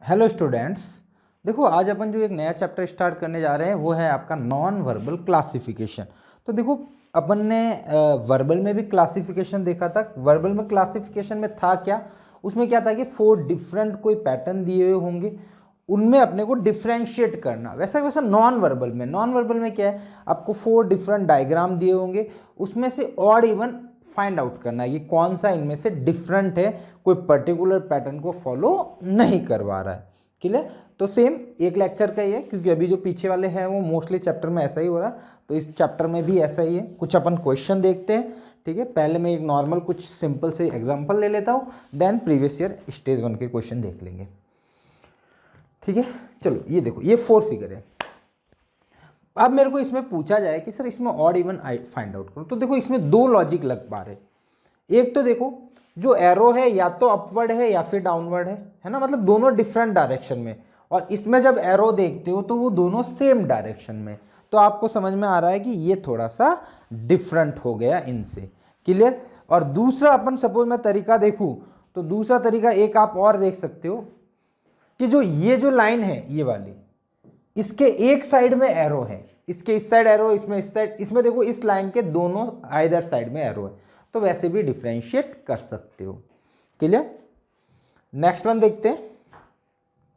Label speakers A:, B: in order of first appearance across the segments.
A: Hello students, देखो आज अपन जो एक नया चैप्टर स्टार्ट करने जा रहे हैं वो है आपका नॉन वर्बल क्लासिफिकेशन। तो देखो अपन ने वर्बल में भी क्लासिफिकेशन देखा था। वर्बल में क्लासिफिकेशन में था क्या, उसमें क्या था कि 4 डिफरेंट कोई पैटर्न दिए हुए होंगे, उनमें अपने को डिफ्रेंशिएट करना। वैसा वैसा नॉन वर्बल में क्या है, आपको 4 डिफरेंट डायग्राम दिए होंगे, उसमें से ऑड इवन फाइंड आउट करना है कि कौन सा इनमें से डिफरेंट है, कोई पर्टिकुलर पैटर्न को फॉलो नहीं करवा रहा है। क्लियर? तो सेम एक लेक्चर का ही है, क्योंकि अभी जो पीछे वाले हैं वो मोस्टली चैप्टर में ऐसा ही हो रहा है, तो इस चैप्टर में भी ऐसा ही है। कुछ अपन क्वेश्चन देखते हैं, ठीक है। पहले मैं एक नॉर्मल कुछ सिंपल से एग्जाम्पल ले लेता हूँ, देन प्रीवियस ईयर स्टेज 1 के क्वेश्चन देख लेंगे, ठीक है। चलो ये देखो, ये 4 फिगर है। अब मेरे को इसमें पूछा जाए कि सर इसमें ऑड इवन फाइंड आउट करो, तो देखो इसमें 2 लॉजिक लग पा रहे। एक तो देखो जो एरो है या तो अपवर्ड है या फिर डाउनवर्ड है ना, मतलब दोनों डिफरेंट डायरेक्शन में, और इसमें जब एरो देखते हो तो वो दोनों सेम डायरेक्शन में, तो आपको समझ में आ रहा है कि ये थोड़ा सा डिफरेंट हो गया इनसे। क्लियर? और दूसरा अपन सपोज मैं तरीका देखूं, तो दूसरा तरीका एक आप और देख सकते हो कि जो ये जो लाइन है ये वाली, इसके एक साइड में एरो है, इसके इस साइड एरो, इसमें इस साइड, इसमें देखो इस लाइन के दोनों आइदर साइड में एरो है, तो वैसे भी डिफरेंशिएट कर सकते हो। क्लियर? नेक्स्ट वन देखते हैं,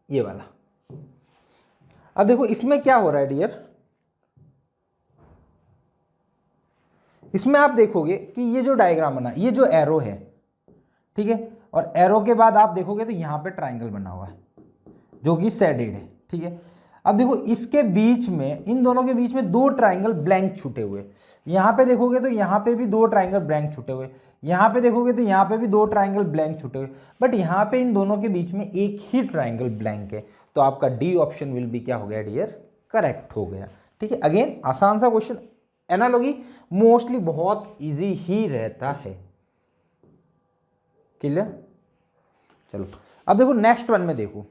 A: ये वाला। अब देखो इसमें क्या हो रहा है डियर, इसमें आप देखोगे कि ये जो डायग्राम बना, ये जो एरो है, ठीक है, और एरो के बाद आप देखोगे तो यहां पे ट्राइंगल बना हुआ है जो कि शेडेड है, ठीक है। अब देखो इसके बीच में, इन दोनों के बीच में 2 ट्राइंगल ब्लैंक छूटे हुए, यहां पे देखोगे तो यहां पे भी 2 ट्राइंगल ब्लैंक छूटे हुए, यहां पे देखोगे तो यहां पे भी 2 ट्राइंगल ब्लैंक छूटे हुए, बट यहां पे इन दोनों के बीच में एक ही ट्राइंगल ब्लैंक है, तो आपका डी ऑप्शन विल बी क्या हो गया डियर, करेक्ट हो गया, ठीक है। अगेन आसान सा क्वेश्चन, एनालॉजी मोस्टली बहुत इजी ही रहता है। क्लियर? चलो अब देखो नेक्स्ट वन में देखो,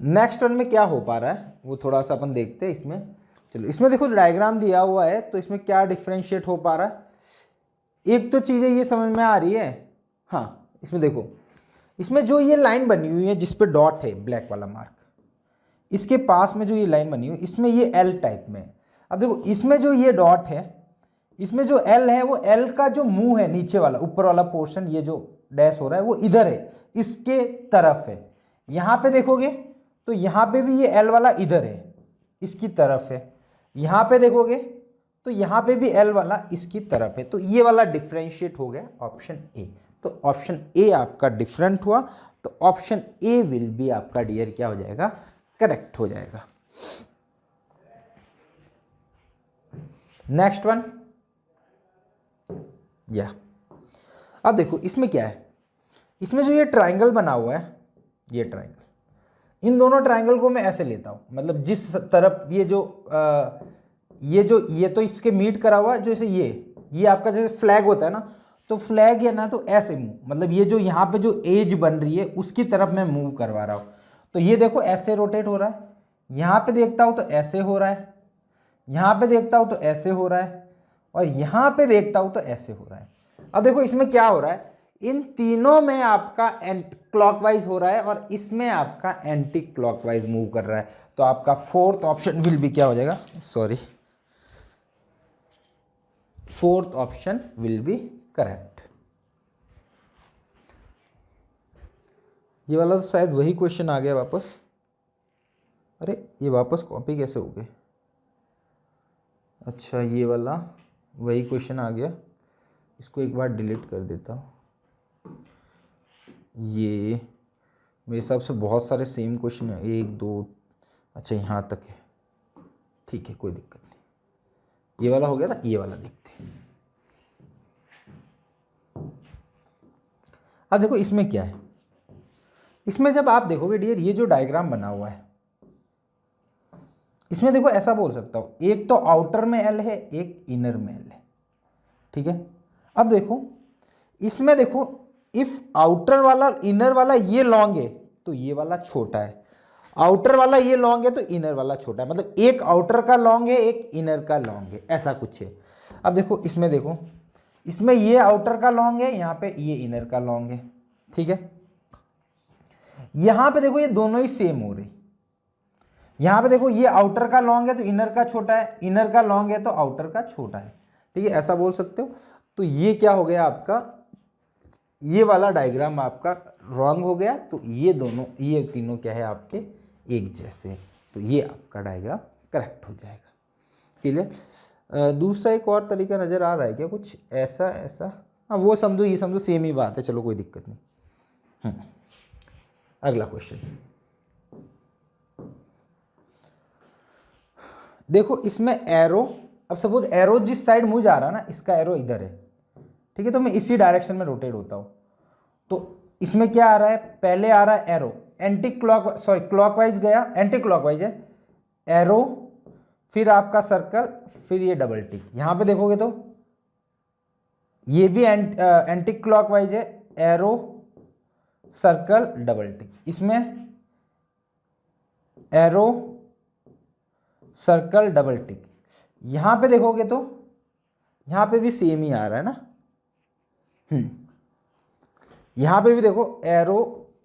A: नेक्स्ट वन में क्या हो पा रहा है वो थोड़ा सा अपन देखते हैं इसमें। चलो इसमें देखो डायग्राम दिया हुआ है, तो इसमें क्या डिफरेंशिएट हो पा रहा है। एक तो चीज़ें ये समझ में आ रही है, हाँ इसमें देखो, इसमें जो ये लाइन बनी हुई है जिस पे डॉट है ब्लैक वाला मार्क, इसके पास में जो ये लाइन बनी हुई है इसमें ये एल टाइप में है। अब देखो इसमें जो ये डॉट है, इसमें जो एल है, वो एल का जो मुंह है नीचे वाला ऊपर वाला पोर्शन, ये जो डैश हो रहा है वो इधर है, इसके तरफ है। यहां पे देखोगे तो यहां पे भी ये एल वाला इधर है, इसकी तरफ है। यहां पे देखोगे तो यहां पे भी एल वाला इसकी तरफ है, तो ये वाला डिफरेंशिएट हो गया ऑप्शन ए। तो ऑप्शन ए आपका डिफरेंट हुआ, तो ऑप्शन ए विल बी आपका डियर क्या हो जाएगा, करेक्ट हो जाएगा। नेक्स्ट वन, या अब देखो इसमें क्या है, इसमें जो ये ट्राइंगल बना हुआ है, ये ट्राइंगल, इन दोनों ट्राइंगल को मैं ऐसे लेता हूं, मतलब जिस तरफ ये तो इसके मीट करा हुआ है, जैसे ये आपका जैसे फ्लैग होता है ना, तो फ्लैग है ना, तो ऐसे मूव, मतलब ये जो यहाँ पे जो एज बन रही है उसकी तरफ मैं मूव करवा रहा हूं, तो ये देखो ऐसे रोटेट हो रहा है, यहां पे देखता हूं तो ऐसे हो रहा है, यहां पे देखता हूं तो ऐसे हो रहा है, और यहां पे देखता हूं तो ऐसे हो रहा है। अब देखो इसमें क्या हो रहा है, इन तीनों में आपका क्लॉकवाइज हो रहा है और इसमें आपका एंटी क्लॉकवाइज मूव कर रहा है, तो आपका फोर्थ ऑप्शन विल बी क्या हो जाएगा, sorry, fourth option will be correct. ये वाला तो शायद वही क्वेश्चन आ गया वापस, अरे ये वापस कॉपी कैसे हो गए, अच्छा ये वाला वही क्वेश्चन आ गया, इसको एक बार डिलीट कर देता हूँ। ये मेरे हिसाब से बहुत सारे सेम क्वेश्चन है, 1 2, अच्छा यहाँ तक है, ठीक है कोई दिक्कत नहीं। ये वाला हो गया था, ये वाला देखते हैं। अब देखो इसमें क्या है, इसमें जब आप देखोगे डियर, ये जो डायग्राम बना हुआ है, इसमें देखो ऐसा बोल सकता हूँ, एक तो आउटर में एल है, एक इनर में एल है, ठीक है। अब देखो इसमें देखो, इफ आउटर वाला इनर वाला ये लॉन्ग है तो ये वाला छोटा है, आउटर वाला ये लॉन्ग है तो इनर वाला छोटा है, मतलब एक आउटर का लॉन्ग है एक इनर का लॉन्ग है, ऐसा कुछ है। अब देखो इसमें देखो, इसमें ये आउटर का लॉन्ग है, यहाँ पे ये इनर का लॉन्ग है, ठीक है। यहां पे देखो ये दोनों ही सेम हो रही, यहां पे देखो ये आउटर का लॉन्ग है तो इनर का छोटा है, इनर का लॉन्ग है तो आउटर का छोटा है, ठीक है, ऐसा बोल सकते हो। तो ये क्या हो गया आपका, ये वाला डायग्राम आपका रॉन्ग हो गया, तो ये दोनों, ये तीनों क्या है आपके एक जैसे, तो ये आपका डायग्राम करेक्ट हो जाएगा। क्लियर। दूसरा एक और तरीका नज़र आ रहा है क्या कुछ ऐसा ऐसा, हाँ वो समझो, ये समझो सेम ही बात है, चलो कोई दिक्कत नहीं। अगला क्वेश्चन देखो, इसमें एरो, अब सपोज एरो जिस साइड मुझे जा रहा है ना, इसका एरो इधर है, ठीक है, तो मैं इसी डायरेक्शन में रोटेट होता हूँ, तो इसमें क्या आ रहा है, पहले आ रहा है arrow anti clock, sorry clockwise गया, एंटी क्लॉकवाइज है, एरो फिर आपका सर्कल, फिर ये डबल टिक। यहां पे देखोगे तो ये भी एंटी क्लॉकवाइज है, एरो सर्कल डबल टिक, इसमें एरो सर्कल डबल टिक। यहां पे देखोगे तो यहां पे भी सेम ही आ रहा है ना, यहां पे भी देखो arrow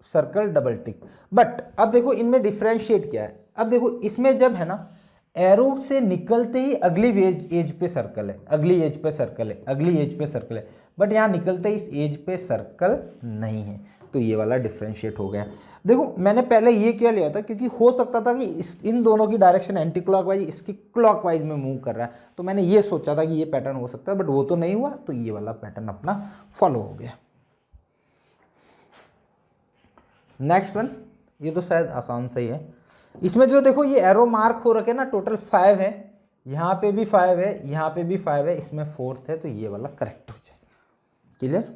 A: circle double tick, but अब देखो इनमें डिफरेंशिएट क्या है। अब देखो इसमें जब है ना, एरो से निकलते ही अगली एज पे सर्कल है, अगली एज पे सर्कल है, अगली एज पे सर्कल है, बट यहाँ निकलते ही इस एज पे सर्कल नहीं है, तो ये वाला डिफरेंशिएट हो गया। देखो मैंने पहले ये क्या लिया था, क्योंकि हो सकता था कि इन दोनों की डायरेक्शन एंटी क्लॉकवाइज, इसकी क्लॉकवाइज में मूव कर रहा है, तो मैंने ये सोचा था कि ये पैटर्न हो सकता है, बट वो तो नहीं हुआ, तो ये वाला पैटर्न अपना फॉलो हो गया। नेक्स्ट वन, ये तो शायद आसान सही है। इसमें जो देखो ये एरो मार्क हो रखे ना, टोटल 5 है, यहाँ पे भी 5 है, यहाँ पे भी 5 है, इसमें 4th है, तो ये वाला करेक्ट हो जाएगा। क्लियर।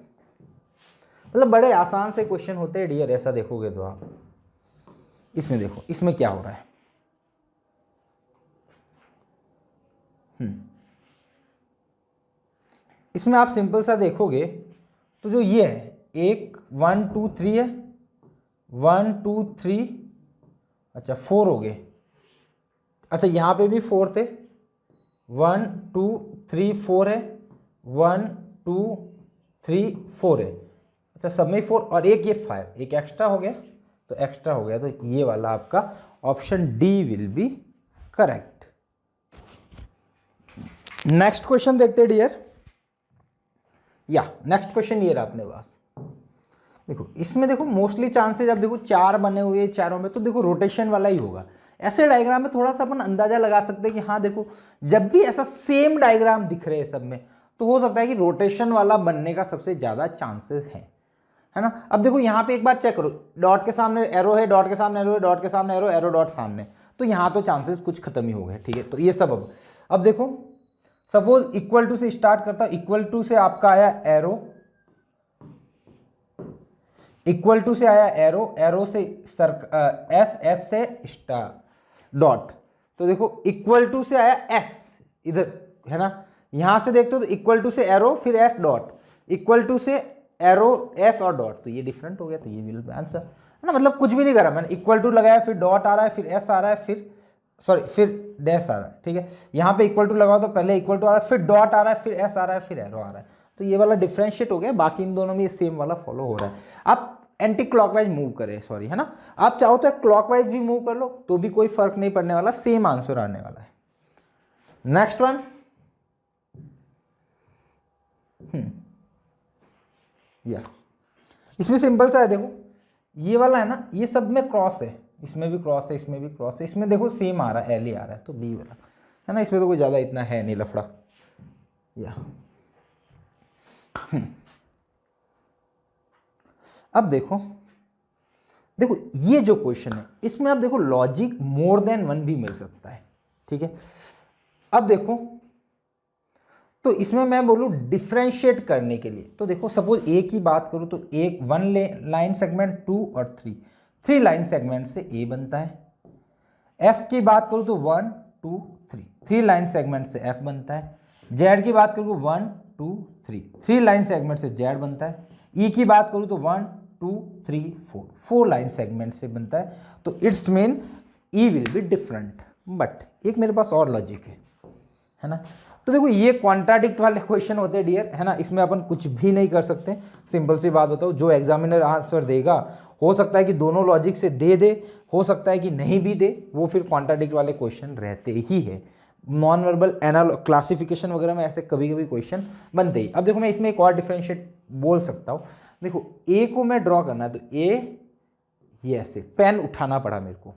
A: मतलब बड़े आसान से क्वेश्चन होते हैं डियर, ऐसा देखोगे तो आप। इसमें देखो इसमें क्या हो रहा है, इसमें आप सिंपल सा देखोगे तो जो ये है, 1 2 3 है, 1 2 3, अच्छा 4 हो गए, अच्छा यहाँ पे भी 4 थे, 1 2 3 4 है, 1 2 3 4 है, अच्छा सब में 4 और एक ये 5, एक एक्स्ट्रा हो गया, तो एक्स्ट्रा हो गया, तो ये वाला आपका option D will be correct. Next question देखते हैं डियर, या नेक्स्ट क्वेश्चन ये रहा अपने पास। देखो इसमें देखो मोस्टली चांसेस, अब देखो 4 बने हुए चारों में, तो देखो रोटेशन वाला ही होगा। ऐसे डायग्राम में थोड़ा सा अपन अंदाजा लगा सकते हैं कि हाँ देखो, जब भी ऐसा सेम डायग्राम दिख रहे हैं सब में, तो हो सकता है कि रोटेशन वाला बनने का सबसे ज़्यादा चांसेस है ना। अब देखो यहाँ पे एक बार चेक करो, डॉट के सामने एरो है, डॉट के सामने एरो है, डॉट के सामने एरो, एरो डॉट सामने, तो यहाँ तो चांसेस कुछ खत्म ही हो गए, ठीक है। तो ये सब अब देखो सपोज इक्वल टू से स्टार्ट करता हूँ, इक्वल टू से आपका आया एरो, इक्वल टू से आया एरो, एरो से एस, एस से स्टार डॉट, तो देखो इक्वल टू से आया एस इधर है ना, यहां से देखते हो तो इक्वल टू से एरो फिर एस डॉट, इक्वल टू से एरो एस और डॉट, तो ये डिफरेंट हो गया, तो ये विल बी आंसर है ना। मतलब कुछ भी नहीं करा मैंने, इक्वल टू लगाया, फिर डॉट आ रहा है, फिर एस आ रहा है, फिर सॉरी फिर डैश आ रहा है, ठीक है। यहाँ पे इक्वल टू लगाओ तो पहले इक्वल टू आ रहा है, फिर डॉट आ रहा है, फिर एस आ रहा है, फिर एरो आ रहा है, तो ये वाला डिफरेंशिएट हो गया। बाकी इन दोनों में ये सेम वाला फॉलो हो रहा है। आप एंटी क्लॉकवाइज मूव करें, सॉरी है ना, आप चाहो तो क्लॉकवाइज भी मूव कर लो, तो भी कोई फर्क नहीं पड़ने वाला, सेम आंसर आने वाला है। नेक्स्ट वन, या इसमें सिंपल सा है, देखो ये वाला है ना, ये सब में क्रॉस है, इसमें भी क्रॉस है, इसमें भी क्रॉस है, इसमें देखो सेम आ रहा है, एल ही आ रहा है, तो बी वाला है ना, इसमें तो कोई ज़्यादा इतना है नहीं लफड़ा। या अब देखो, देखो ये जो क्वेश्चन है, इसमें आप देखो लॉजिक मोर देन वन भी मिल सकता है, ठीक है। अब देखो तो इसमें मैं बोलूँ डिफ्रेंशिएट करने के लिए, तो देखो सपोज ए की बात करूँ तो एक 1 लाइन सेगमेंट, 2 और 3 लाइन सेगमेंट से ए बनता है। एफ की बात करूँ तो 1 2 3 लाइन सेगमेंट से एफ बनता है। जेड की बात करूँ 1 2 3 लाइन सेगमेंट से जेड बनता है। ई की बात करूँ तो 1 2 3 4 लाइन सेगमेंट से बनता है, तो it's mean E will be different. But एक मेरे पास और लॉजिक है ना, तो तो देखो ये कॉन्ट्राडिक्ट वाले क्वेश्चन होते हैं डियर, है ना, इसमें अपन कुछ भी नहीं कर सकते। सिंपल सी बात बताओ, जो एग्जामिनर आंसर देगा हो सकता है कि दोनों लॉजिक से दे, हो सकता है कि नहीं भी दे, वो फिर कॉन्ट्राडिक्ट वाले क्वेश्चन रहते ही है। नॉन वर्बल क्लासिफिकेशन वगैरह में ऐसे कभी कभी क्वेश्चन बनते ही। अब देखो मैं इसमें एक और डिफरेंशिएट बोल सकता हूँ। देखो ए को मैं ड्रॉ करना है तो ये ऐसे पेन उठाना पड़ा मेरे को।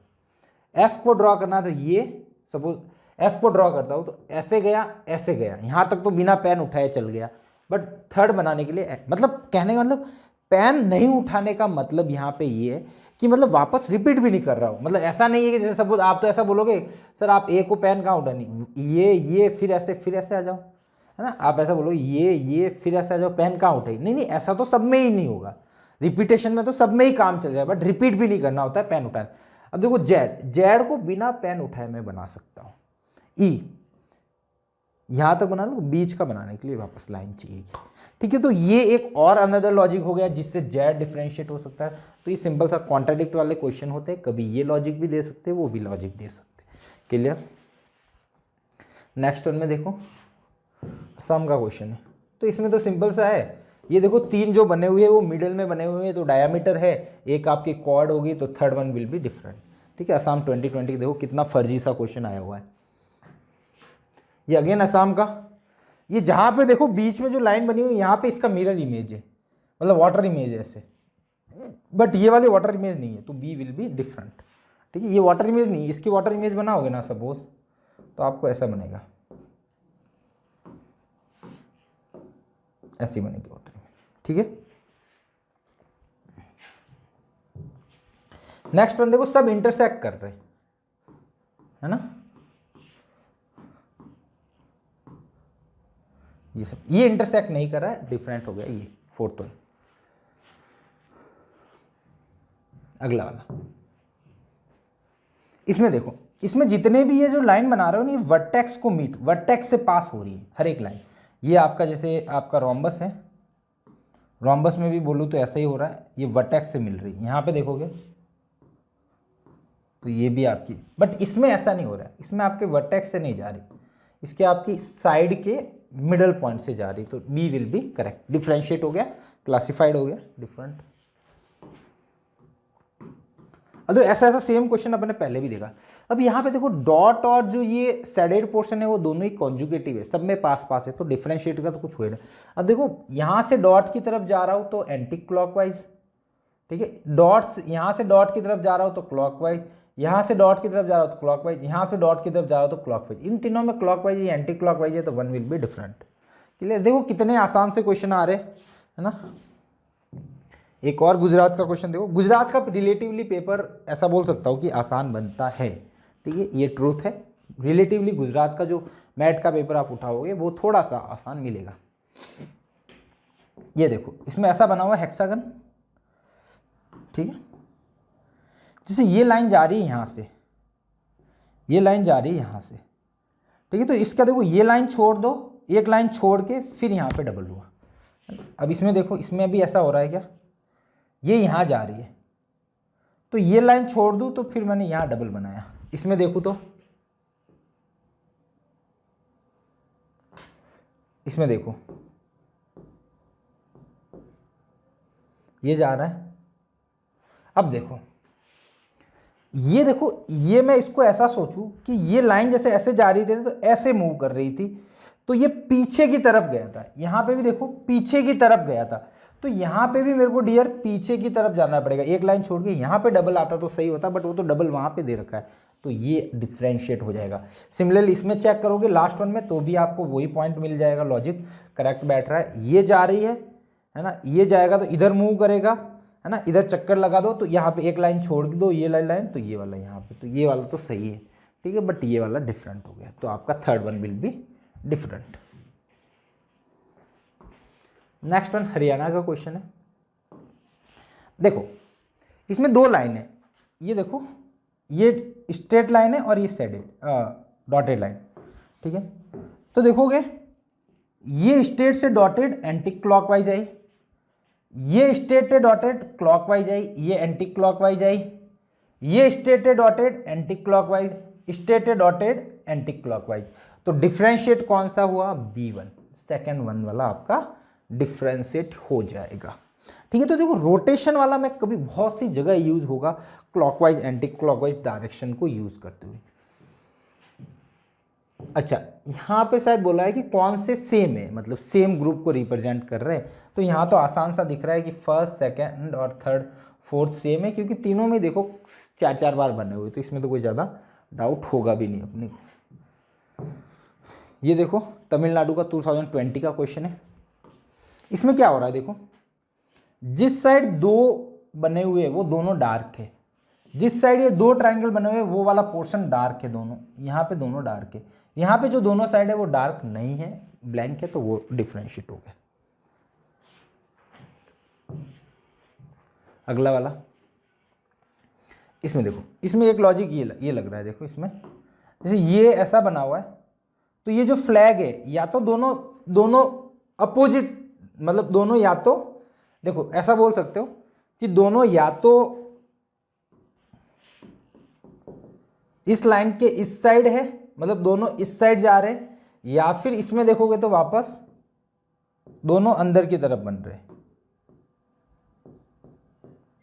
A: एफ को ड्रॉ करना है तो ये सपोज एफ को ड्रॉ करता हूँ तो ऐसे गया, यहाँ तक तो बिना पेन उठाए चल गया। बट थर्ड बनाने के लिए मतलब कहने का मतलब पेन नहीं उठाने का मतलब यहाँ पे ये है कि मतलब वापस रिपीट भी नहीं कर रहा हूँ। मतलब ऐसा नहीं है कि जैसे सपोज आप तो ऐसा बोलोगे सर आप ए को पेन कहाँ उठानी, ये फिर ऐसे आ जाओ, है ना, आप ऐसा बोलोगे ये फिर ऐसे आ जाओ, पेन कहाँ उठाई, नहीं ऐसा तो सब में ही नहीं होगा। रिपीटेशन में तो सब में ही काम चल जाए, बट रिपीट भी नहीं करना होता है पेन उठाने। अब देखो जेड को बिना पेन उठाए मैं बना सकता हूँ। ई यहां तक बना लो, बीच का बनाने के लिए वापस लाइन चाहिए, ठीक है। तो ये एक और अनदर लॉजिक हो गया जिससे जेड डिफरेंशिएट हो सकता है। तो ये सिंपल सा कॉन्ट्राडिक्ट वाले क्वेश्चन होते हैं, कभी ये लॉजिक भी दे सकते हैं, वो भी लॉजिक दे सकते हैं। क्लियर। नेक्स्ट वन में देखो सम का क्वेश्चन है, तो इसमें तो सिंपल सा है। ये देखो तीन जो बने हुए हैं वो मिडिल में बने हुए हैं, तो डायमीटर है, एक आपकी क्वाड होगी, तो third one will be different, ठीक है। असम 2020 देखो कितना फर्जी सा क्वेश्चन आया हुआ है। ये अगेन असम का, ये जहां पे देखो बीच में जो लाइन बनी हुई यहाँ पे इसका मिरर इमेज है, मतलब वाटर इमेज है ऐसे, बट ये वाले वाटर इमेज नहीं है, तो बी विल बी डिफरेंट, ठीक है। ये वाटर इमेज नहीं, इसकी वाटर इमेज बनाओगे ना सपोज, तो आपको ऐसा बनेगा, ऐसी बनेगी वाटर इमेज, ठीक है। नेक्स्ट वन देखो सब इंटरसेक्ट कर रहे हैं, है ना, ये सब ये इंटरसेक्ट नहीं कर रहा है, डिफरेंट हो गया ये फोर्थ वन। अगला वाला, इसमें देखो इसमें जितने भी ये जो लाइन बना रहे हो ना, ये वर्टेक्स को मीट, वर्टेक्स से पास हो रही है हर एक लाइन। ये आपका जैसे आपका रोम्बस है, रोम्बस में भी बोलूँ तो ऐसा ही हो रहा है, ये वर्टेक्स से मिल रही है। यहाँ पे देखोगे तो ये भी आपकी, बट इसमें ऐसा नहीं हो रहा है, इसमें आपके वर्टेक्स से नहीं जा रही, इसके आपकी साइड के मिडल पॉइंट से जा रही, तो B will be correct. Differentiate हो गया, क्लासिफाइड हो गया, डिफरेंट। अब ऐसा सेम क्वेश्चन अपने पहले भी देखा। अब यहाँ पे देखो डॉट और जो ये सैडेड पोर्शन है वो दोनों ही कॉन्जुगेटिव है, सब में पास पास है, तो डिफरेंशिएट का तो कुछ हुआ नहीं। अब देखो यहाँ से डॉट की तरफ जा रहा हूँ तो एंटी क्लॉकवाइज, ठीक है, डॉट्स यहाँ से डॉट की तरफ जा रहा हूँ तो क्लॉकवाइज, यहाँ से डॉट की तरफ जा रहा हो तो क्लॉकवाइज, यहाँ से डॉट की तरफ जा रहा हो तो क्लॉकवाइज। इन तीनों में क्लॉकवाइज या एंटी क्लॉकवाइज है, तो one will be different. Clear. देखो कितने आसान से क्वेश्चन आ रहे हैं, है ना। एक और गुजरात का क्वेश्चन देखो, गुजरात का रिलेटिवली पेपर ऐसा बोल सकता हूँ कि आसान बनता है, ठीक है, ये ट्रूथ है। रिलेटिवली गुजरात का जो मैट का पेपर आप उठाओगे वो थोड़ा सा आसान मिलेगा। ये देखो इसमें ऐसा बना हुआ हेक्सागन, ठीक है, जैसे ये लाइन जा रही है यहाँ से, ये लाइन जा रही है यहाँ से, ठीक है। तो इसका देखो ये लाइन छोड़ दो, एक लाइन छोड़ के फिर यहाँ पे डबल हुआ। अब इसमें देखो इसमें भी ऐसा हो रहा है क्या, ये यहाँ जा रही है तो ये लाइन छोड़ दूँ तो फिर मैंने यहाँ डबल बनाया। इसमें देखो तो इसमें देखो ये जा रहा है। अब देखो ये मैं इसको ऐसा सोचूं कि ये लाइन जैसे ऐसे जा रही थी तो ऐसे मूव कर रही थी, तो ये पीछे की तरफ गया था। यहाँ पे भी देखो पीछे की तरफ गया था, तो यहाँ पे भी मेरे को डियर पीछे की तरफ जाना पड़ेगा। एक लाइन छोड़ के यहाँ पे डबल आता तो सही होता, बट वो तो डबल वहाँ पे दे रखा है, तो ये डिफ्रेंशिएट हो जाएगा। सिमिलरली इसमें चेक करोगे लास्ट वन में तो भी आपको वही पॉइंट मिल जाएगा, लॉजिक करेक्ट बैठ रहा है। ये जा रही है ना, ये जाएगा तो इधर मूव करेगा, है ना, इधर चक्कर लगा दो तो यहाँ पे एक लाइन छोड़ दो, ये लाइन तो ये वाला यहाँ पे, तो ये वाला तो सही है, ठीक है, बट ये वाला डिफरेंट हो गया, तो आपका third one will be different. Next one Haryana का क्वेश्चन है। देखो इसमें दो लाइन है, ये देखो ये स्ट्रेट लाइन है और ये सैडेड डॉटेड लाइन, ठीक है। तो देखोगे ये स्ट्रेट से डॉटेड एंटी क्लॉकवाइज आई, ये स्ट्रेट से डॉटेड क्लॉकवाइज आई, ये एंटी क्लॉकवाइज आई, ये स्ट्रेट से डॉटेड एंटी क्लॉकवाइज, स्ट्रेट से डॉटेड एंटी क्लॉकवाइज। तो डिफ्रेंशिएट कौन सा हुआ, B1, सेकेंड वन वाला आपका डिफ्रेंशिएट हो जाएगा। ठीक है, तो देखो रोटेशन वाला मैं कभी बहुत सी जगह यूज होगा क्लॉकवाइज एंटी क्लॉकवाइज डायरेक्शन को यूज करते हुए। अच्छा, यहाँ पे शायद बोला है कि कौन से सेम है, मतलब सेम ग्रुप को रिप्रेजेंट कर रहे हैं, तो यहाँ तो आसान सा दिख रहा है कि फर्स्ट सेकंड और थर्ड फोर्थ सेम है, क्योंकि तीनों में देखो 4-4 बार बने हुए, तो इसमें तो कोई ज़्यादा डाउट होगा भी नहीं अपने को। ये देखो तमिलनाडु का 2020 का क्वेश्चन है। इसमें क्या हो रहा है, देखो जिस साइड दो बने हुए वो दोनों डार्क है, जिस साइड ये दो ट्रायंगल बने हुए वो वाला पोर्शन डार्क है, दोनों यहाँ पे दोनों डार्क है, यहाँ पे जो दोनों साइड है वो डार्क नहीं है, ब्लैंक है, तो वो डिफरेंशिएट हो गया। अगला वाला, इसमें देखो, इसमें एक लॉजिक ये लग रहा है, देखो इसमें जैसे ये ऐसा बना हुआ है, तो ये जो फ्लैग है या तो दोनों अपोजिट, मतलब दोनों या तो देखो ऐसा बोल सकते हो कि दोनों या तो इस लाइन के इस साइड है, मतलब दोनों इस साइड जा रहे हैं, या फिर इसमें देखोगे तो वापस दोनों अंदर की तरफ बन रहे हैं।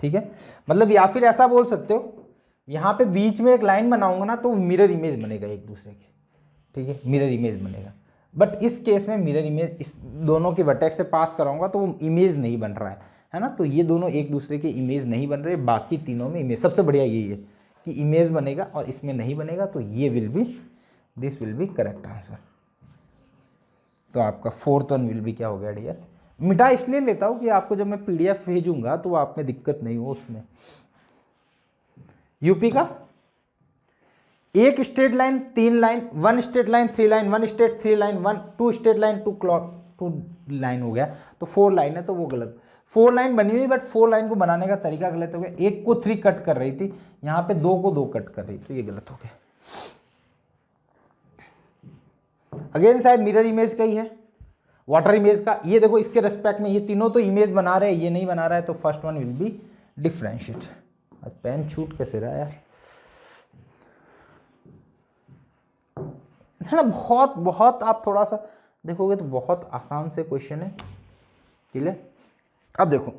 A: ठीक है, मतलब या फिर ऐसा बोल सकते हो, यहां पे बीच में एक लाइन बनाऊंगा ना तो मिरर इमेज बनेगा एक दूसरे के। ठीक है, मिरर इमेज बनेगा, बट इस केस में मिरर इमेज इस दोनों के वर्टेक्स से पास कराऊंगा तो वो इमेज नहीं बन रहा है ना, तो ये दोनों एक दूसरे के इमेज नहीं बन रहे, बाकी तीनों में इमेज। सबसे बढ़िया यही है कि इमेज बनेगा और इसमें नहीं बनेगा, तो ये this will be correct answer. तो आपका फोर्थ वन विल बी क्या हो गया डियर। मिटा इसलिए लेता हूं कि आपको जब मैं PDF भेजूंगा तो आप में दिक्कत नहीं हो उसमें। यूपी का एक straight line 3 line, 1 straight line 3 line, 1 straight 3 line, 2 straight line 2 line हो गया, तो 4 लाइन है, तो वो गलत। 4 लाइन बनी हुई, बट 4 लाइन को बनाने का तरीका गलत हो गया। एक को 3 कट कर रही थी, यहाँ पे 2 को 2 कट कर रही, तो ये गलत हो गया। अगेन शायद मिरर इमेज का ही है, वाटर इमेज का। ये देखो इसके रेस्पेक्ट में ये तीनों तो इमेज बना रहे हैं, ये नहीं बना रहा है, तो first one will B differentiate. आज पेन छूट कैसे रहा यार, है ना। बहुत आप थोड़ा सा देखोगे तो बहुत आसान से क्वेश्चन है। क्लियर। अब देखो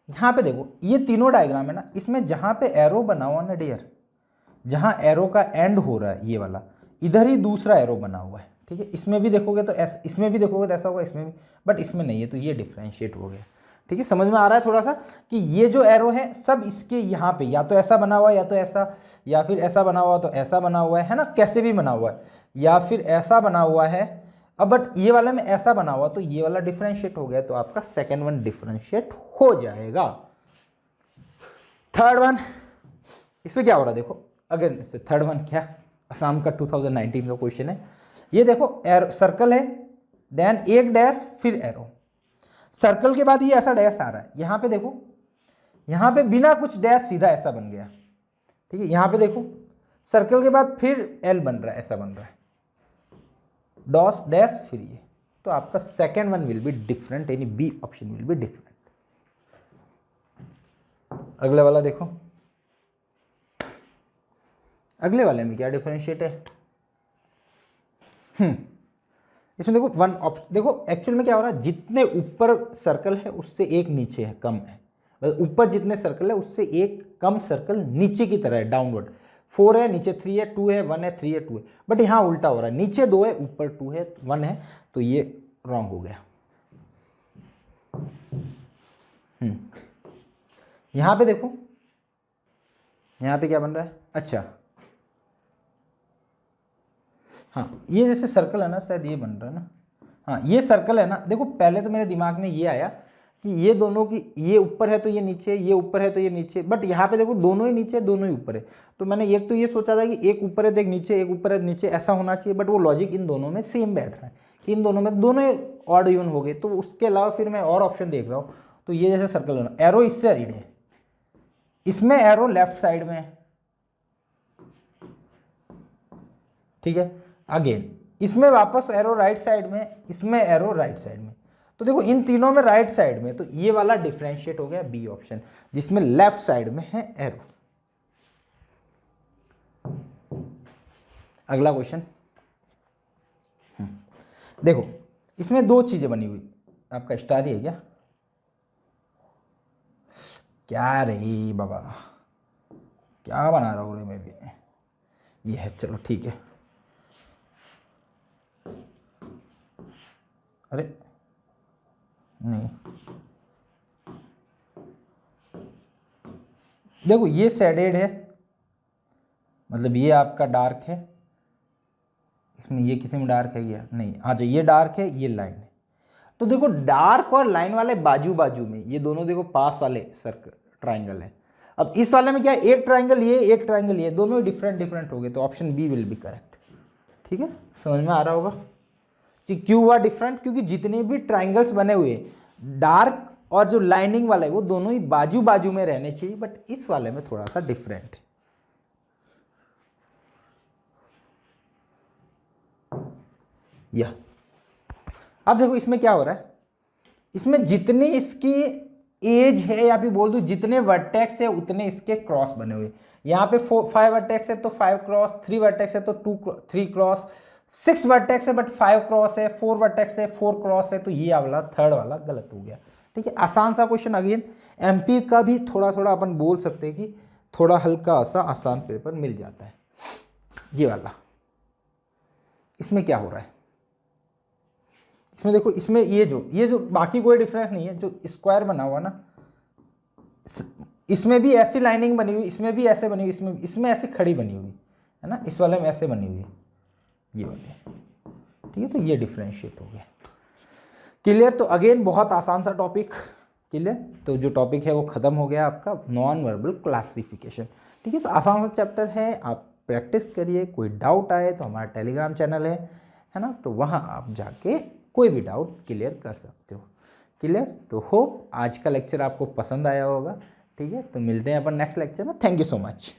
A: यहाँ पे देखो, ये तीनों डायग्राम है ना, इसमें जहाँ पे एरो बना हुआ ना डियर, जहाँ एरो का एंड हो रहा है ये वाला, इधर ही दूसरा एरो बना हुआ है। ठीक है, इसमें भी देखोगे तो ऐसा, इसमें भी देखोगे तो ऐसा होगा, इसमें भी, बट इसमें नहीं है, तो ये डिफरेंशिएट हो गया। ठीक है, समझ में आ रहा है थोड़ा सा कि ये जो एरो है सब इसके यहाँ पे या तो ऐसा बना हुआ है, या तो ऐसा, या फिर ऐसा बना हुआ तो ऐसा बना हुआ है ना, कैसे भी बना हुआ है, या फिर ऐसा बना हुआ है। अब बट ये वाला में ऐसा बना हुआ, तो ये वाला डिफरेंशिएट हो गया, तो आपका सेकेंड वन डिफरेंशिएट हो जाएगा। थर्ड वन, इसमें क्या हो रहा है देखो, अगर इससे थर्ड वन क्या, असम का 2019 का क्वेश्चन है। ये देखो एरो सर्कल है, देन एक डैश फिर एरो, सर्कल के बाद ये ऐसा डैश आ रहा है, यहाँ पे देखो, यहाँ पे बिना कुछ डैश सीधा ऐसा बन गया। ठीक है, यहाँ पे देखो सर्कल के बाद फिर एल बन रहा है, ऐसा बन रहा है, डॉस डैश फिर ये, तो आपका second one will be different, यानी B option will be different. अगले वाला देखो, अगले वाले में क्या डिफरेंशिएट है। इसमें देखो वन ऑप्शन, देखो एक्चुअल में क्या हो रहा है, जितने ऊपर सर्कल है उससे एक नीचे है, कम है, मतलब ऊपर जितने सर्कल है उससे एक कम सर्कल नीचे की तरह है, डाउनवर्ड। 4 है, नीचे 3 है, 2 है, 1 है, 3 है, 2 है, बट यहाँ उल्टा हो रहा है, नीचे 2 है, ऊपर 2 है, 1 है, तो ये रॉन्ग हो गया। यहाँ पे देखो, यहाँ पे क्या बन रहा है, अच्छा हाँ, ये जैसे सर्कल है ना, शायद ये बन रहा है ना, हाँ ये सर्कल है ना। देखो पहले तो मेरे दिमाग में ये आया कि ये दोनों की, ये ऊपर है तो ये नीचे, ये ऊपर है तो ये नीचे, बट यहाँ पे देखो दोनों ही नीचे दोनों ही ऊपर है, तो मैंने एक तो ये सोचा था कि एक ऊपर है तो एक नीचे, एक ऊपर है नीचे, ऐसा होना चाहिए, बट वो लॉजिक इन दोनों में सेम बैठ रहा है कि इन दोनों में दोनों ऑड इवन हो गए। तो उसके अलावा फिर मैं और ऑप्शन देख रहा हूँ, तो ये जैसे सर्कल होना, एरो इससे साइड है, इसमें एरो लेफ्ट साइड में है। ठीक है, अगेन इसमें वापस एरो राइट साइड में, इसमें एरो राइट साइड में, तो देखो इन तीनों में राइट साइड में, तो ये वाला डिफरेंशिएट हो गया बी ऑप्शन, जिसमें लेफ्ट साइड में है एरो। अगला क्वेश्चन, देखो इसमें दो चीज़ें बनी हुई, आपका स्टार ही है क्या, क्या रही बाबा, क्या बना रहा हूँ मैं भी, ये है, चलो ठीक है। अरे नहीं, देखो ये शेडेड है, मतलब ये आपका डार्क है, इसमें ये किसी में डार्क है क्या, नहीं, हाँ जी ये डार्क है, ये लाइन है। तो देखो डार्क और लाइन वाले बाजू बाजू में, ये दोनों देखो पास वाले सर्कल ट्राइंगल है। अब इस वाले में क्या है, एक ट्राइंगल ये, एक ट्राइंगल ये, दोनों डिफरेंट डिफरेंट हो गए, तो option B will be correct. ठीक है, समझ में आ रहा होगा कि क्यों हुआ डिफरेंट, क्योंकि जितने भी ट्राइंगल्स बने हुए डार्क और जो लाइनिंग वाला है वो दोनों ही बाजू बाजू में रहने चाहिए, बट इस वाले में थोड़ा सा डिफरेंट है। या अब देखो इसमें क्या हो रहा है, इसमें जितने इसकी एज है या फिर बोल दूं जितने वर्टेक्स है उतने इसके क्रॉस बने हुए। यहाँ पे 5 वर्टेक्स है तो 5 क्रॉस, 3 वर्टेक्स है तो 3 क्रॉस, 6 वर्टेक्स है बट 5 क्रॉस है, 4 वर्टेक्स है 4 क्रॉस है, तो ये वाला थर्ड वाला गलत हो गया। ठीक है, आसान सा क्वेश्चन, अगेन एमपी का भी थोड़ा थोड़ा अपन बोल सकते हैं कि थोड़ा हल्का सा आसान पेपर मिल जाता है। ये वाला, इसमें क्या हो रहा है, इसमें देखो, इसमें ये जो बाकी कोई डिफरेंस नहीं है, जो स्क्वायर बना हुआ ना, इसमें भी ऐसी लाइनिंग बनी हुई, इसमें भी ऐसे बनी हुई, इसमें ऐसी खड़ी बनी हुई है ना, इस वाले में ऐसे बनी हुई, ये वाले। ठीक है, तो ये डिफरेंशिएट हो गया। क्लियर, तो अगेन बहुत आसान सा टॉपिक, क्लियर। तो जो टॉपिक है वो खत्म हो गया आपका नॉन वर्बल क्लासिफिकेशन। ठीक है, तो आसान सा चैप्टर है, आप प्रैक्टिस करिए, कोई डाउट आए तो हमारा टेलीग्राम चैनल है ना, तो वहाँ आप जाके कोई भी डाउट क्लियर कर सकते हो। क्लियर, तो होप आज का लेक्चर आपको पसंद आया होगा। ठीक है, तो मिलते हैं अपन नेक्स्ट लेक्चर में, थैंक यू सो मच।